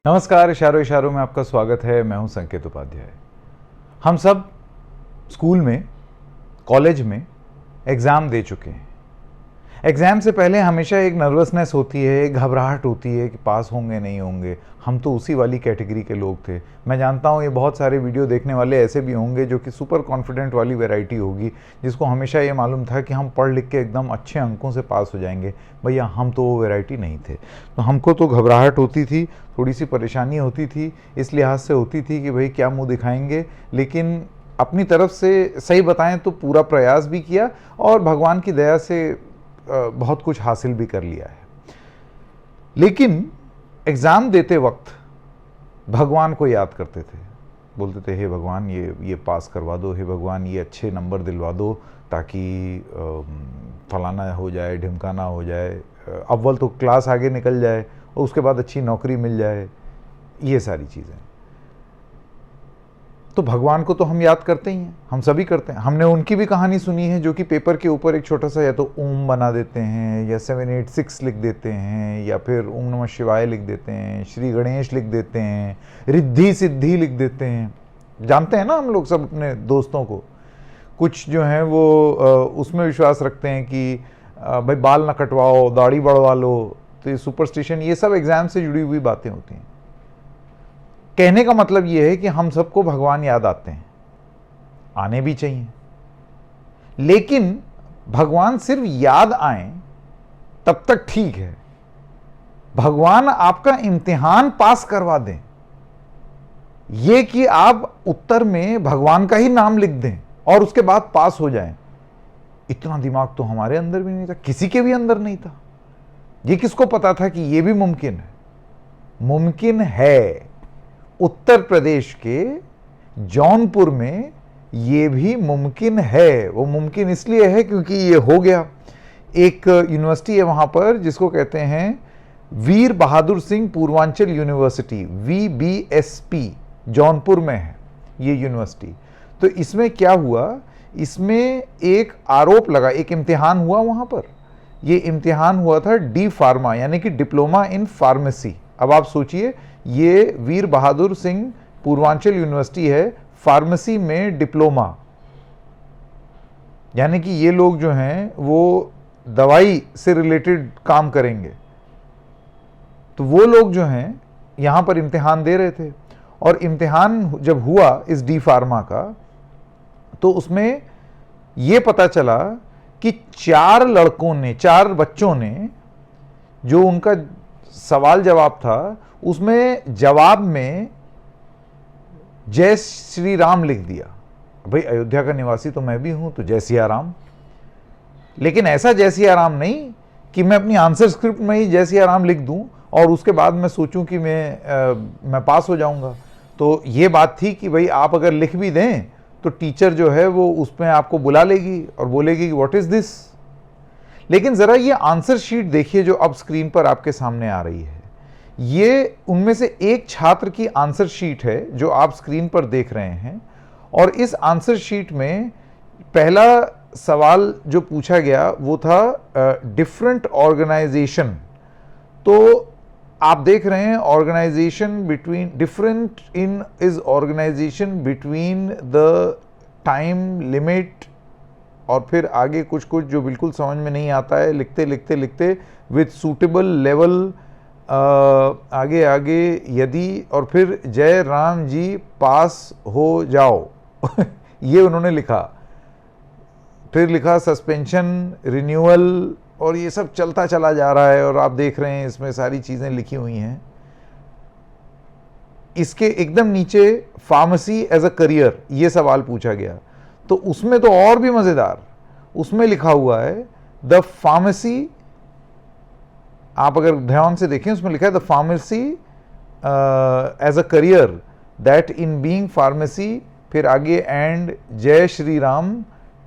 नमस्कार, इशारों इशारों में आपका स्वागत है। मैं हूं संकेत उपाध्याय। हम सब स्कूल में, कॉलेज में एग्ज़ाम दे चुके हैं। एग्ज़ाम से पहले हमेशा एक नर्वसनेस होती है, एक घबराहट होती है कि पास होंगे नहीं होंगे। हम तो उसी वाली कैटेगरी के लोग थे। मैं जानता हूँ ये बहुत सारे वीडियो देखने वाले ऐसे भी होंगे जो कि सुपर कॉन्फिडेंट वाली वैरायटी होगी, जिसको हमेशा ये मालूम था कि हम पढ़ लिख के एकदम अच्छे अंकों से पास हो जाएंगे। भैया, हम तो वो वैरायटी नहीं थे। तो हमको तो घबराहट होती थी, थोड़ी सी परेशानी होती थी, इस लिहाज से होती थी कि भाई क्या मुँह दिखाएंगे। लेकिन अपनी तरफ से सही बताएं तो पूरा प्रयास भी किया और भगवान की दया से बहुत कुछ हासिल भी कर लिया है। लेकिन एग्ज़ाम देते वक्त भगवान को याद करते थे, बोलते थे हे भगवान ये पास करवा दो, हे भगवान ये अच्छे नंबर दिलवा दो ताकि फलाना हो जाए, ढिमकाना हो जाए, अव्वल तो क्लास आगे निकल जाए और उसके बाद अच्छी नौकरी मिल जाए, ये सारी चीज़ें। तो भगवान को तो हम याद करते ही हैं, हम सभी करते हैं। हमने उनकी भी कहानी सुनी है जो कि पेपर के ऊपर एक छोटा सा या तो ओम बना देते हैं या 786 लिख देते हैं या फिर ओम नमः शिवाय लिख देते हैं, श्री गणेश लिख देते हैं, रिद्धि सिद्धि लिख देते हैं। जानते हैं ना हम लोग सब अपने दोस्तों को। कुछ जो हैं वो उसमें विश्वास रखते हैं कि भाई बाल ना कटवाओ, दाढ़ी बढ़वा लो। तो ये सुपरस्टिशन, ये सब एग्जाम से जुड़ी हुई बातें होती हैं। कहने का मतलब यह है कि हम सबको भगवान याद आते हैं, आने भी चाहिए। लेकिन भगवान सिर्फ याद आए तब तक ठीक है। भगवान आपका इम्तिहान पास करवा दें, यह कि आप उत्तर में भगवान का ही नाम लिख दें और उसके बाद पास हो जाएं, इतना दिमाग तो हमारे अंदर भी नहीं था, किसी के भी अंदर नहीं था। यह किसको पता था कि यह भी मुमकिन है? मुमकिन है। उत्तर प्रदेश के जौनपुर में ये भी मुमकिन है। वो मुमकिन इसलिए है क्योंकि ये हो गया। एक यूनिवर्सिटी है वहाँ पर जिसको कहते हैं वीर बहादुर सिंह पूर्वांचल यूनिवर्सिटी, VBSP, जौनपुर में है ये यूनिवर्सिटी। तो इसमें क्या हुआ, इसमें एक आरोप लगा, एक इम्तिहान हुआ वहाँ पर। ये इम्तिहान हुआ था डी फार्मा, यानी कि डिप्लोमा इन फार्मेसी। अब आप सोचिए, ये वीर बहादुर सिंह पूर्वांचल यूनिवर्सिटी है, फार्मेसी में डिप्लोमा, यानी कि ये लोग जो हैं वो दवाई से रिलेटेड काम करेंगे। तो वो लोग जो हैं यहां पर इम्तिहान दे रहे थे और इम्तिहान जब हुआ इस डी फार्मा का, तो उसमें ये पता चला कि 4 बच्चों ने जो उनका सवाल जवाब था उसमें जवाब में जय श्री राम लिख दिया। भाई, अयोध्या का निवासी तो मैं भी हूं, तो जय सिया राम। लेकिन ऐसा जय सिया राम नहीं कि मैं अपनी आंसर स्क्रिप्ट में ही जय सिया राम लिख दूं और उसके बाद मैं सोचूं कि मैं पास हो जाऊंगा। तो ये बात थी कि भाई आप अगर लिख भी दें तो टीचर जो है वो उसमें आपको बुला लेगी और बोलेगी कि व्हाट इज दिस। लेकिन जरा ये आंसर शीट देखिए जो अब स्क्रीन पर आपके सामने आ रही है। ये उनमें से एक छात्र की आंसर शीट है जो आप स्क्रीन पर देख रहे हैं। और इस आंसर शीट में पहला सवाल जो पूछा गया वो था डिफरेंट ऑर्गेनाइजेशन। तो आप देख रहे हैं organization between, different in is organization between the time limit, और फिर आगे कुछ कुछ जो बिल्कुल समझ में नहीं आता है, लिखते लिखते लिखते विथ सूटेबल लेवल, आगे आगे यदि, और फिर जय राम जी पास हो जाओ ये उन्होंने लिखा। फिर लिखा सस्पेंशन, रिन्यूअल, और ये सब चलता चला जा रहा है। और आप देख रहे हैं इसमें सारी चीज़ें लिखी हुई हैं। इसके एकदम नीचे फार्मेसी एज अ करियर ये सवाल पूछा गया। तो उसमें तो और भी मज़ेदार, उसमें लिखा हुआ है द फार्मेसी, आप अगर ध्यान से देखें उसमें लिखा है the pharmacy as a career that in being pharmacy, फिर आगे एंड जय Shri Ram,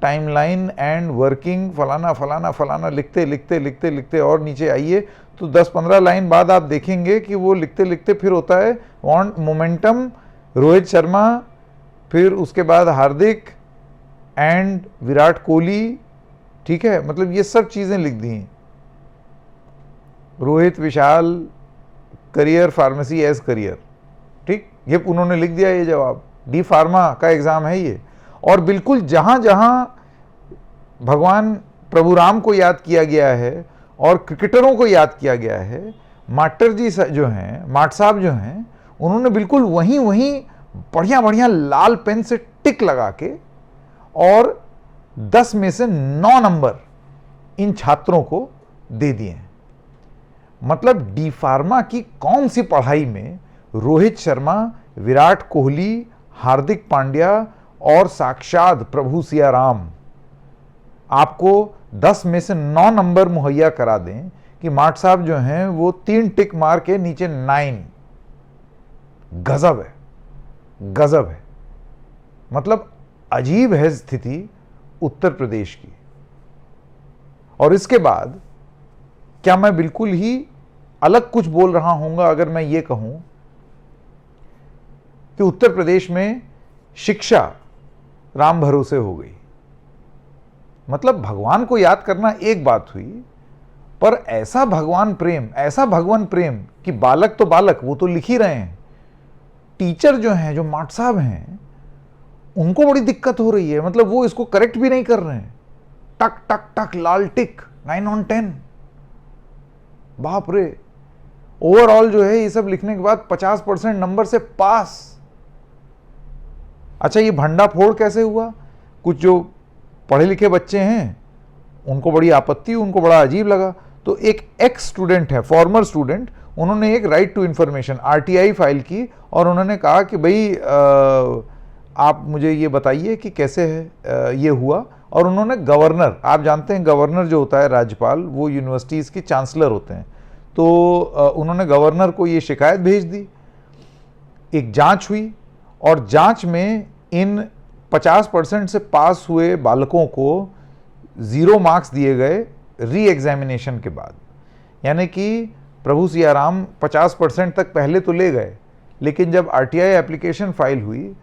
timeline and working, फलाना फलाना फलाना, लिखते लिखते लिखते लिखते और नीचे आइए तो 10-15 लाइन बाद आप देखेंगे कि वो लिखते लिखते फिर होता है वांट मोमेंटम, रोहित शर्मा, फिर उसके बाद हार्दिक एंड विराट कोहली। ठीक है, मतलब ये सब चीज़ें लिख दी हैं। रोहित, विशाल, करियर फार्मेसी एज करियर। ठीक, ये उन्होंने लिख दिया ये जवाब। डी फार्मा का एग्जाम है ये। और बिल्कुल जहां जहां भगवान प्रभु राम को याद किया गया है और क्रिकेटरों को याद किया गया है, मास्टर जी जो हैं, माट साहब जो हैं, उन्होंने बिल्कुल वहीं वहीं बढ़िया बढ़िया लाल पेन से टिक लगा के और 10 में से 9 नंबर इन छात्रों को दे दिए हैं। मतलब डी फार्मा की कौन सी पढ़ाई में रोहित शर्मा, विराट कोहली, हार्दिक पांड्या और साक्षात प्रभु सिया राम आपको 10 में से 9 नंबर मुहैया करा दें कि माट साहब जो हैं वो 3 टिक मार के नीचे 9। गजब है, गजब है। मतलब अजीब है स्थिति उत्तर प्रदेश की। और इसके बाद क्या मैं बिल्कुल ही अलग कुछ बोल रहा हूंगा अगर मैं ये कहूं कि उत्तर प्रदेश में शिक्षा राम भरोसे हो गई। मतलब भगवान को याद करना एक बात हुई, पर ऐसा भगवान प्रेम, ऐसा भगवान प्रेम कि बालक तो बालक, वो तो लिख ही रहे हैं, टीचर जो हैं, जो माट साहब हैं, उनको बड़ी दिक्कत हो रही है। मतलब वो इसको करेक्ट भी नहीं कर रहे हैं। टक टक टक लाल टिक 9 on 10। बाप रे। ओवरऑल जो है ये सब लिखने के बाद 50% नंबर से पास। अच्छा, ये भंडाफोड़ कैसे हुआ? कुछ जो पढ़े लिखे बच्चे हैं उनको बड़ी आपत्ति, उनको बड़ा अजीब लगा। तो एक एक्स स्टूडेंट है, फॉर्मर स्टूडेंट, उन्होंने एक right to information RTI file की और उन्होंने कहा कि भाई आप मुझे ये बताइए कि कैसे है ये हुआ। और उन्होंने गवर्नर, आप जानते हैं गवर्नर जो होता है राज्यपाल, वो यूनिवर्सिटीज़ की चांसलर होते हैं, तो उन्होंने गवर्नर को ये शिकायत भेज दी। एक जांच हुई और जांच में इन 50% से पास हुए बालकों को 0 मार्क्स दिए गए री एग्जामिनेशन के बाद। यानी कि प्रभु सियाराम 50% तक पहले तो ले गए, लेकिन जब आरटीआई एप्लीकेशन फाइल हुई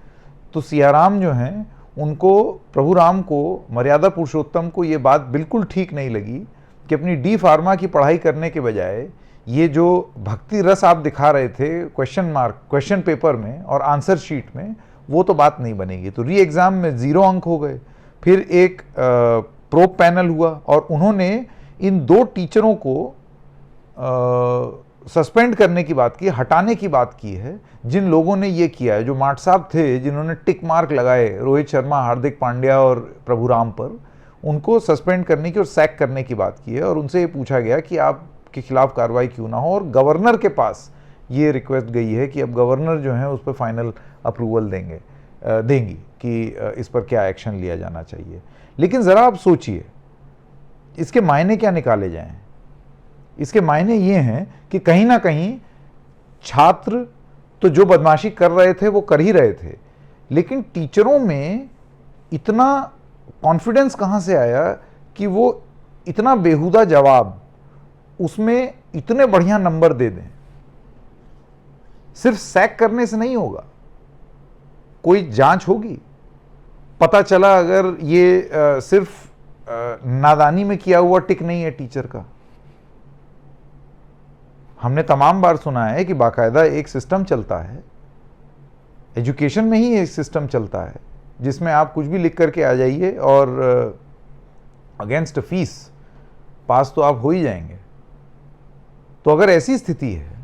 तो सियाराम जो हैं उनको, प्रभु राम को, मर्यादा पुरुषोत्तम को ये बात बिल्कुल ठीक नहीं लगी कि अपनी डी फार्मा की पढ़ाई करने के बजाय ये जो भक्ति रस आप दिखा रहे थे क्वेश्चन पेपर में और आंसर शीट में, वो तो बात नहीं बनेगी। तो री एग्ज़ाम में 0 अंक हो गए। फिर एक प्रोब पैनल हुआ और उन्होंने इन 2 टीचरों को सस्पेंड करने की बात की, हटाने की बात की है। जिन लोगों ने ये किया है, जो माट साहब थे जिन्होंने टिक मार्क लगाए रोहित शर्मा, हार्दिक पांड्या और प्रभु राम पर, उनको सस्पेंड करने की और सैक करने की बात की है। और उनसे ये पूछा गया कि आपके खिलाफ कार्रवाई क्यों ना हो, और गवर्नर के पास ये रिक्वेस्ट गई है कि अब गवर्नर जो है उस पर फाइनल अप्रूवल देंगी कि इस पर क्या एक्शन लिया जाना चाहिए। लेकिन ज़रा आप सोचिए इसके मायने क्या निकाले जाएं। इसके मायने ये हैं कि कहीं ना कहीं छात्र तो जो बदमाशी कर रहे थे वो कर ही रहे थे, लेकिन टीचरों में इतना कॉन्फिडेंस कहाँ से आया कि वो इतना बेहुदा जवाब, उसमें इतने बढ़िया नंबर दे दें। सिर्फ सैक करने से नहीं होगा, कोई जांच होगी। पता चला अगर ये सिर्फ नादानी में किया हुआ टिक नहीं है टीचर का। हमने तमाम बार सुना है कि बाकायदा एक सिस्टम चलता है, एजुकेशन में ही एक सिस्टम चलता है जिसमें आप कुछ भी लिख करके आ जाइए और अगेंस्ट फीस पास तो आप हो ही जाएंगे। तो अगर ऐसी स्थिति है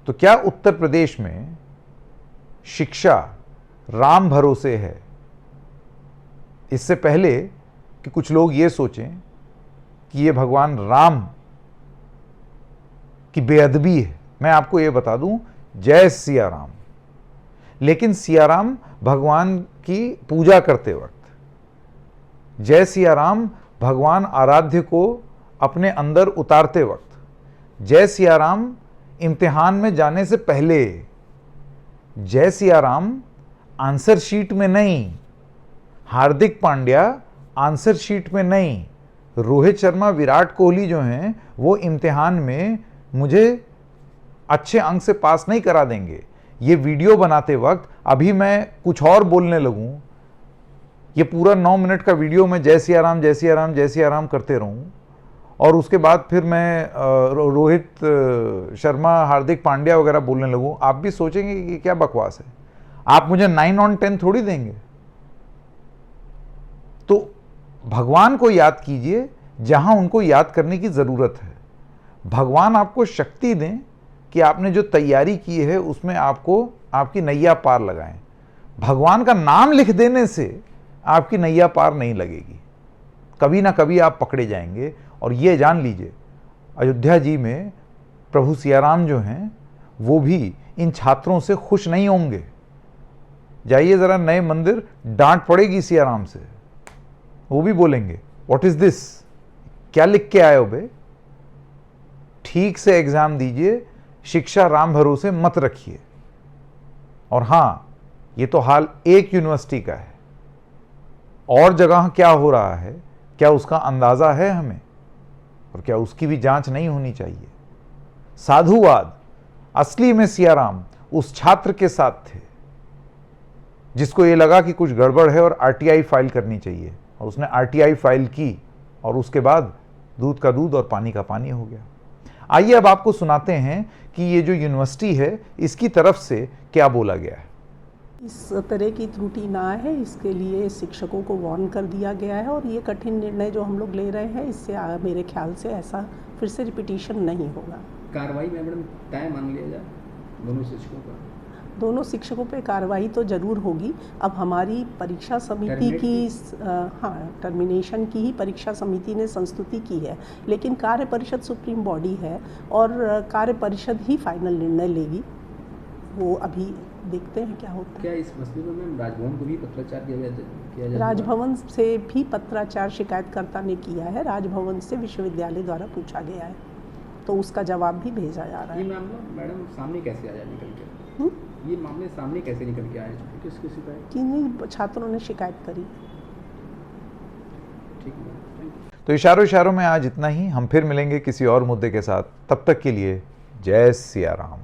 तो क्या उत्तर प्रदेश में शिक्षा राम भरोसे है? इससे पहले कि कुछ लोग ये सोचें कि ये भगवान राम की बेअदबी है, मैं आपको ये बता दूं, जय सिया राम। लेकिन सिया राम भगवान की पूजा करते वक्त, जय सिया राम भगवान आराध्य को अपने अंदर उतारते वक्त, जय सिया राम इम्तिहान में जाने से पहले, जय सिया राम आंसर शीट में नहीं, हार्दिक पांड्या आंसर शीट में नहीं, रोहित शर्मा, विराट कोहली जो हैं वो इम्तिहान में मुझे अच्छे अंक से पास नहीं करा देंगे। ये वीडियो बनाते वक्त अभी मैं कुछ और बोलने लगूं, ये पूरा 9 मिनट का वीडियो मैं जय सिया राम, जय सिया राम, जय सिया राम करते रहूं और उसके बाद फिर मैं रोहित शर्मा, हार्दिक पांड्या वगैरह बोलने लगूं, आप भी सोचेंगे कि क्या बकवास है, आप मुझे 9 on 10 थोड़ी देंगे। तो भगवान को याद कीजिए जहां उनको याद करने की जरूरत है। भगवान आपको शक्ति दें कि आपने जो तैयारी की है उसमें आपको आपकी नैया पार लगाएं। भगवान का नाम लिख देने से आपकी नैया पार नहीं लगेगी, कभी ना कभी आप पकड़े जाएंगे। और ये जान लीजिए, अयोध्या जी में प्रभु सियाराम जो हैं वो भी इन छात्रों से खुश नहीं होंगे। जाइए जरा नए मंदिर, डांट पड़ेगी सियाराम से, वो भी बोलेंगे व्हाट इज दिस, क्या लिख के आए हो बे, ठीक से एग्जाम दीजिए, शिक्षा राम भरोसे मत रखिए। और हां, ये तो हाल एक यूनिवर्सिटी का है, और जगह क्या हो रहा है क्या उसका अंदाजा है हमें, और क्या उसकी भी जांच नहीं होनी चाहिए। साधुवाद, असली में सियाराम उस छात्र के साथ थे जिसको ये लगा कि कुछ गड़बड़ है और आरटीआई फाइल करनी चाहिए, और उसने आरटीआई फाइल की, और उसके बाद दूध का दूध और पानी का पानी हो गया। आइए अब आपको सुनाते हैं कि ये जो यूनिवर्सिटी है इसकी तरफ से क्या बोला गया है। इस तरह की त्रुटि ना है, इसके लिए शिक्षकों को वार्न कर दिया गया है, और ये कठिन निर्णय जो हम लोग ले रहे हैं इससे मेरे ख्याल से ऐसा फिर से रिपीटिशन नहीं होगा। कार्रवाई में मैडम तय मान लिया जाए दोनों शिक्षकों पर? दोनों शिक्षकों पे कार्रवाई तो ज़रूर होगी। अब हमारी परीक्षा समिति की टर्मिनेशन की ही परीक्षा समिति ने संस्तुति की है, लेकिन कार्य परिषद सुप्रीम बॉडी है और कार्य परिषद ही फाइनल निर्णय लेगी। वो अभी देखते हैं क्या होता है। क्या इस मसले में मैम राजभवन को भी पत्राचार किया जाए? राजभवन से भी पत्राचार शिकायतकर्ता ने किया है, राजभवन से विश्वविद्यालय द्वारा पूछा गया है, तो उसका जवाब भी भेजा जा रहा है। ये मामला मैडम सामने कैसे आया निकल के? ये मामले सामने कैसे निकल के आए? किसको शिकायत? किन्हीं छात्रों ने शिकायत करी। ठीक है। तो इशारों में आज इतना ही। हम फिर मिलेंगे किसी और मुद्दे के साथ। तब तक के लिए जय सिया राम।